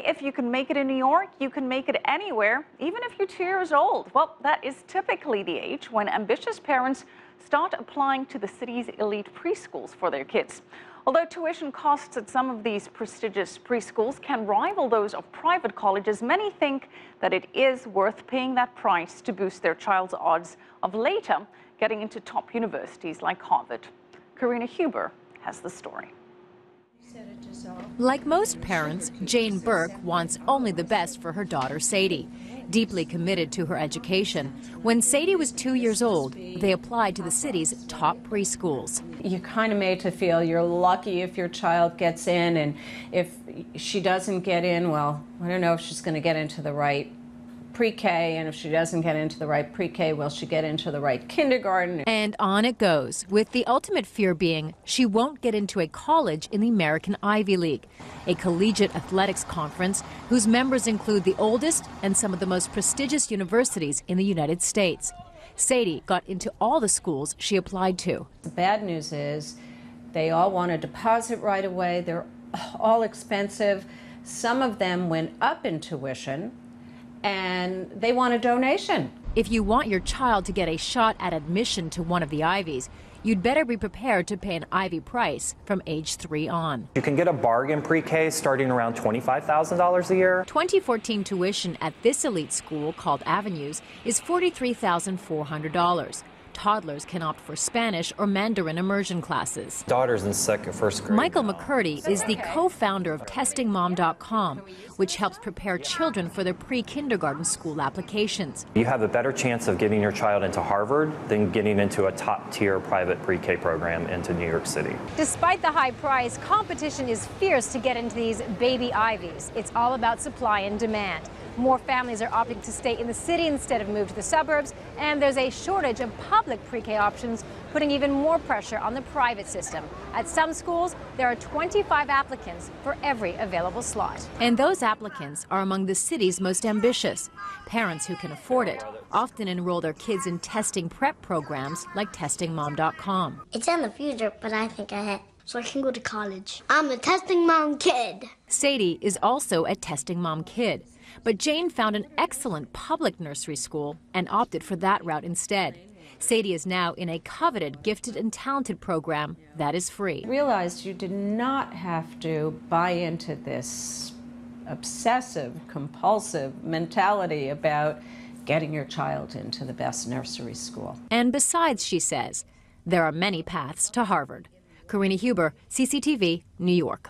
if you can make it in New York, you can make it anywhere, even if you're 2 years old. Well, that is typically the age when ambitious parents start applying to the city's elite preschools for their kids. Although tuition costs at some of these prestigious preschools can rival those of private colleges, many think that it is worth paying that price to boost their child's odds of later getting into top universities like Harvard. Karina Huber has the story. Like most parents, Jane Burke wants only the best for her daughter Sadie. Deeply committed to her education, when Sadie was 2 years old, they applied to the city's top preschools. You're kind of made to feel you're lucky if your child gets in, and if she doesn't get in, well, I don't know if she's going to get into the right pre-K, and if she doesn't get into the right pre-K, will she get into the right kindergarten? And on it goes, with the ultimate fear being she won't get into a college in the American Ivy League, a collegiate athletics conference whose members include the oldest and some of the most prestigious universities in the United States. Sadie got into all the schools she applied to. The bad news is they all want a deposit right away. They're all expensive. Some of them went up in tuition, and they want a donation. If you want your child to get a shot at admission to one of the Ivies, you'd better be prepared to pay an Ivy price from age 3 on. You can get a bargain pre-K starting around $25,000 a year. 2014 tuition at this elite school called Avenues is $43,400. Toddlers can opt for Spanish or Mandarin immersion classes. Daughter's in first grade. Michael McCurdy is the co-founder of TestingMom.com, which helps prepare children for their pre-kindergarten school applications. You have a better chance of getting your child into Harvard than getting into a top-tier private pre-K program into New York City. Despite the high price, competition is fierce to get into these baby Ivies. It's all about supply and demand. More families are opting to stay in the city instead of move to the suburbs, and there's a shortage of public pre-K options, putting even more pressure on the private system. At some schools, there are 25 applicants for every available slot. And those applicants are among the city's most ambitious. Parents who can afford it often enroll their kids in testing prep programs like TestingMom.com. It's in the future, but I think ahead, so I can go to college. I'm a Testing Mom kid. Sadie is also a Testing Mom kid. But Jane found an excellent public nursery school and opted for that route instead. Sadie is now in a coveted Gifted and Talented program that is free. Realized you did not have to buy into this obsessive, compulsive mentality about getting your child into the best nursery school. And besides, she says, there are many paths to Harvard. Karina Huber, CCTV, New York.